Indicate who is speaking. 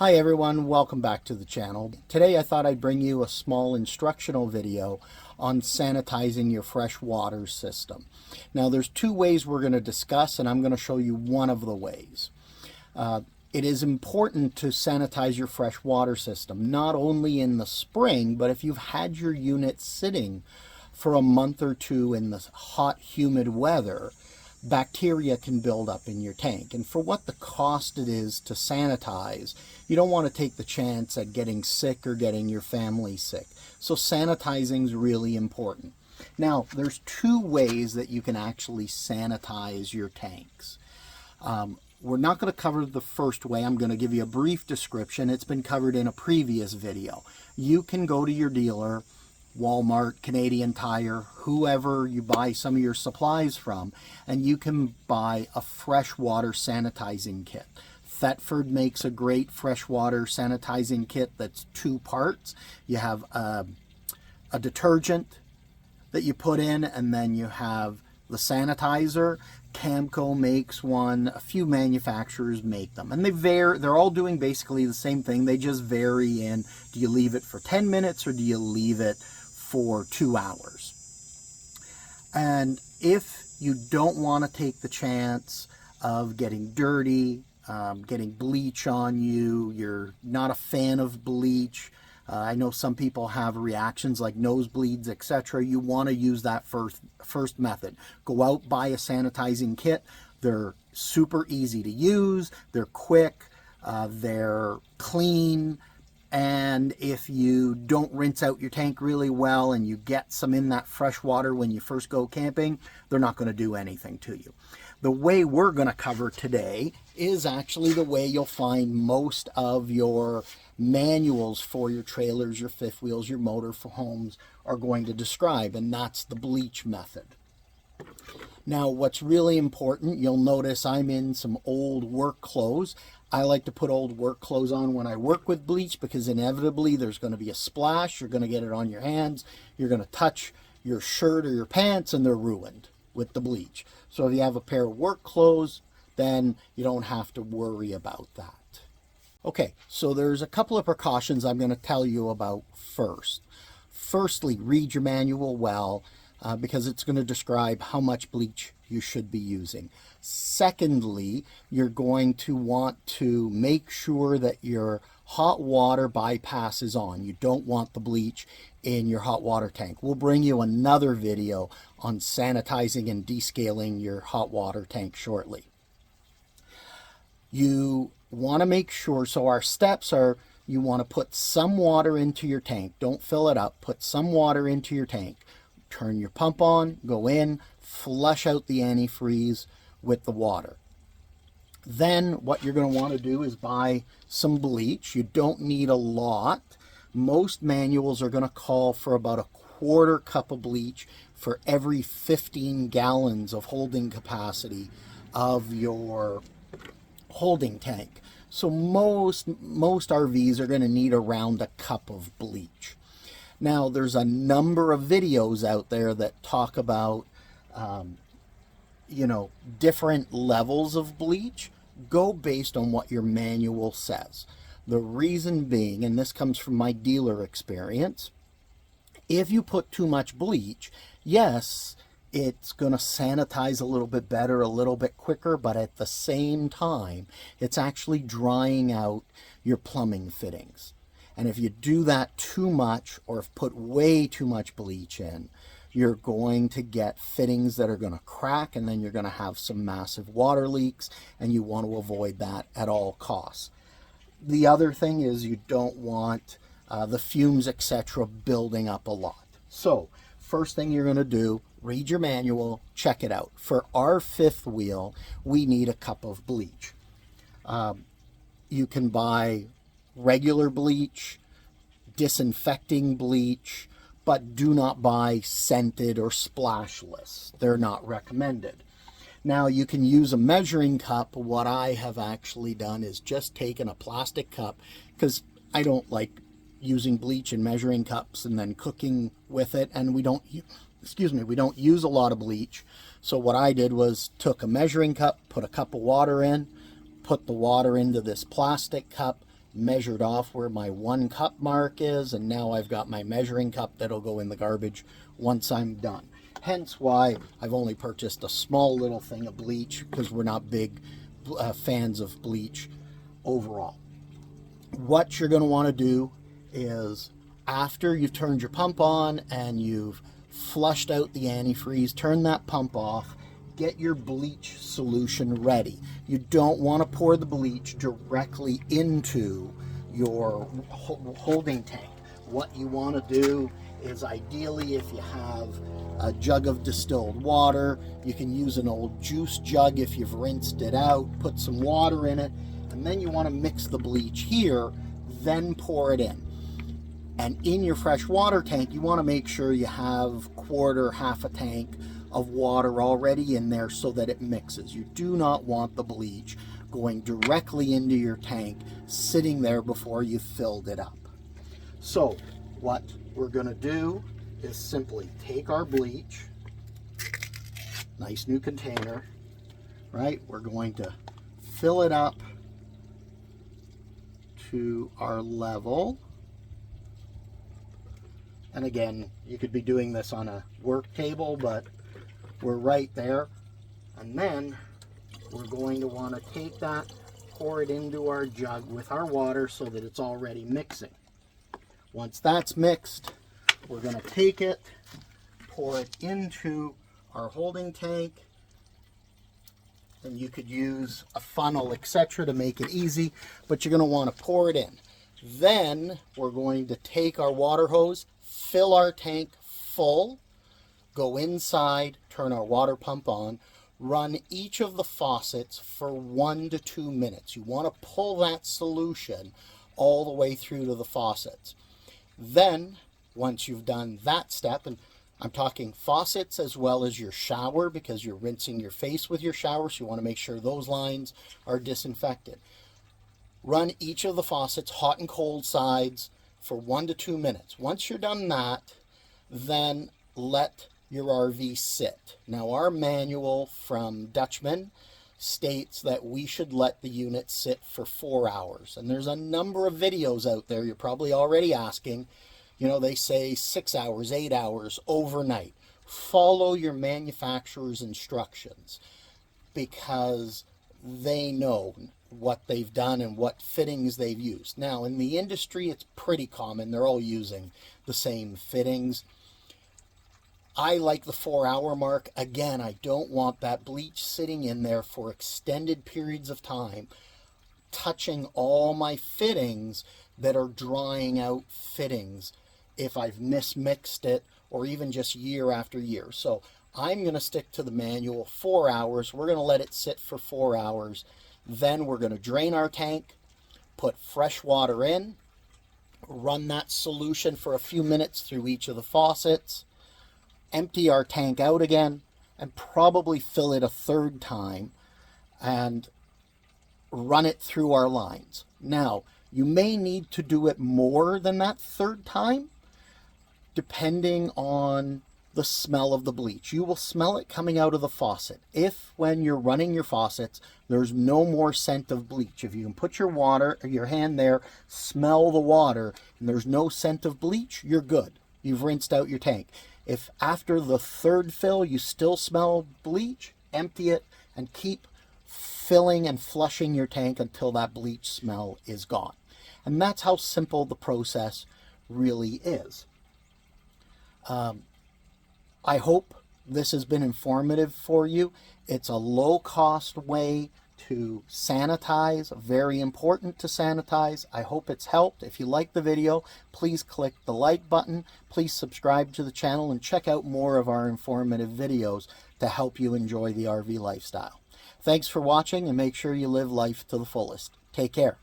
Speaker 1: Hi everyone, welcome back to the channel. Today I thought I'd bring you a small instructional video on sanitizing your fresh water system. Now there's two ways we're going to discuss, and I'm going to show you one of the ways. It is important to sanitize your fresh water system, not only in the spring, but if you've had your unit sitting for a month or two in the hot, humid weather, bacteria can build up in your tank. And for what the cost it is to sanitize, you don't want to take the chance at getting sick or getting your family sick. So sanitizing is really important. Now, there's two ways that you can actually sanitize your tanks. We're not going to cover the first way. I'm going to give you a brief description. It's been covered in a previous video. You can go to your dealer, Walmart, Canadian Tire, whoever you buy some of your supplies from, and you can buy a freshwater sanitizing kit. Thetford makes a great freshwater sanitizing kit that's two parts. You have a detergent that you put in, and then you have the sanitizer. Camco makes one. A few manufacturers make them, and they're all doing basically the same thing. They just vary in, do you leave it for 10 minutes or do you leave it for 2 hours? And if you don't want to take the chance of getting dirty, getting bleach on you, you're not a fan of bleach, I know some people have reactions like nosebleeds, etc. You want to use that first method. Go out, buy a sanitizing kit. They're super easy to use, they're quick, they're clean, and if you don't rinse out your tank really well and you get some in that fresh water when you first go camping, they're not going to do anything to you. The way we're going to cover today is actually the way you'll find most of your manuals for your trailers, your fifth wheels, your motor homes are going to describe, and that's the bleach method. Now, what's really important, you'll notice I'm in some old work clothes. I like to put old work clothes on when I work with bleach because inevitably there's going to be a splash. You're going to get it on your hands. You're going to touch your shirt or your pants and they're ruined with the bleach. So if you have a pair of work clothes, then you don't have to worry about that. Okay, so there's a couple of precautions I'm going to tell you about first. Firstly, read your manual well because it's going to describe how much bleach you should be using. Secondly, you're going to want to make sure that your hot water bypass is on. You don't want the bleach in your hot water tank. We'll bring you another video on sanitizing and descaling your hot water tank shortly. You want to make sure, so our steps are, you want to put some water into your tank. Don't fill it up. Put some water into your tank. Turn your pump on, go in, flush out the antifreeze with the water. Then what you're going to want to do is buy some bleach. You don't need a lot. Most manuals are going to call for about a quarter cup of bleach for every 15 gallons of holding capacity of your holding tank. So most RVs are going to need around a cup of bleach. Now, there's a number of videos out there that talk about, different levels of bleach. Go based on what your manual says. The reason being, and this comes from my dealer experience, if you put too much bleach, yes, it's going to sanitize a little bit better, a little bit quicker, but at the same time, it's actually drying out your plumbing fittings. And if you do that too much, or if put way too much bleach in, you're going to get fittings that are going to crack, and then you're going to have some massive water leaks, and you want to avoid that at all costs. The other thing is you don't want the fumes, etc., building up a lot. So first thing you're going to do, read your manual, check it out. For our fifth wheel, we need a cup of bleach. You can buy regular bleach, disinfecting bleach, but do not buy scented or splashless. They're not recommended. Now, you can use a measuring cup. What I have actually done is just taken a plastic cup, because I don't like using bleach in measuring cups and then cooking with it, and we don't use a lot of bleach. So what I did was took a measuring cup, put a cup of water in, put the water into this plastic cup, measured off where my 1 cup mark is, and now I've got my measuring cup that'll go in the garbage once I'm done. Hence why I've only purchased a small little thing of bleach, because we're not big fans of bleach overall. What you're going to want to do is, after you've turned your pump on and you've flushed out the antifreeze, turn that pump off, get your bleach solution ready. You don't want to pour the bleach directly into your holding tank. What you want to do is, ideally, if you have a jug of distilled water, you can use an old juice jug if you've rinsed it out, put some water in it, and then you want to mix the bleach here, then pour it in. And in your fresh water tank, you want to make sure you have half a tank of water already in there so that it mixes. You do not want the bleach going directly into your tank, sitting there before you filled it up. So what we're going to do is simply take our bleach, nice new container, right? We're going to fill it up to our level. And again, you could be doing this on a work table, but we're right there. And then we're going to want to take that, pour it into our jug with our water so that it's already mixing. Once that's mixed, we're going to take it, pour it into our holding tank, and you could use a funnel, etc., to make it easy, but you're going to want to pour it in. Then we're going to take our water hose, fill our tank full, go inside, turn our water pump on, run each of the faucets for 1 to 2 minutes. You want to pull that solution all the way through to the faucets. Then, once you've done that step, and I'm talking faucets as well as your shower, because you're rinsing your face with your shower, so you want to make sure those lines are disinfected. Run each of the faucets, hot and cold sides, for 1 to 2 minutes. Once you're done that, then let your RV sit. Now, our manual from Dutchman states that we should let the unit sit for 4 hours. And there's a number of videos out there, you're probably already asking, you know, they say 6 hours, 8 hours, overnight. Follow your manufacturer's instructions, because they know what they've done and what fittings they've used. Now, in the industry, it's pretty common. They're all using the same fittings. I like the 4-hour mark. Again, I don't want that bleach sitting in there for extended periods of time, touching all my fittings that are drying out fittings if I've mismixed it, or even just year after year. So I'm going to stick to the manual, 4 hours. We're going to let it sit for 4 hours. Then we're going to drain our tank, put fresh water in, run that solution for a few minutes through each of the faucets, empty our tank out again, and probably fill it a third time and run it through our lines. Now, you may need to do it more than that third time, depending on the smell of the bleach. You will smell it coming out of the faucet. If, when you're running your faucets, there's no more scent of bleach, if you can put your hand there, smell the water, and there's no scent of bleach, you're good. You've rinsed out your tank. If after the third fill you still smell bleach, empty it and keep filling and flushing your tank until that bleach smell is gone. And that's how simple the process really is. I hope this has been informative for you. It's a low-cost way to sanitize, very important to sanitize. I hope it's helped. If you like the video, please click the like button. Please subscribe to the channel and check out more of our informative videos to help you enjoy the RV lifestyle. Thanks for watching, and make sure you live life to the fullest. Take care.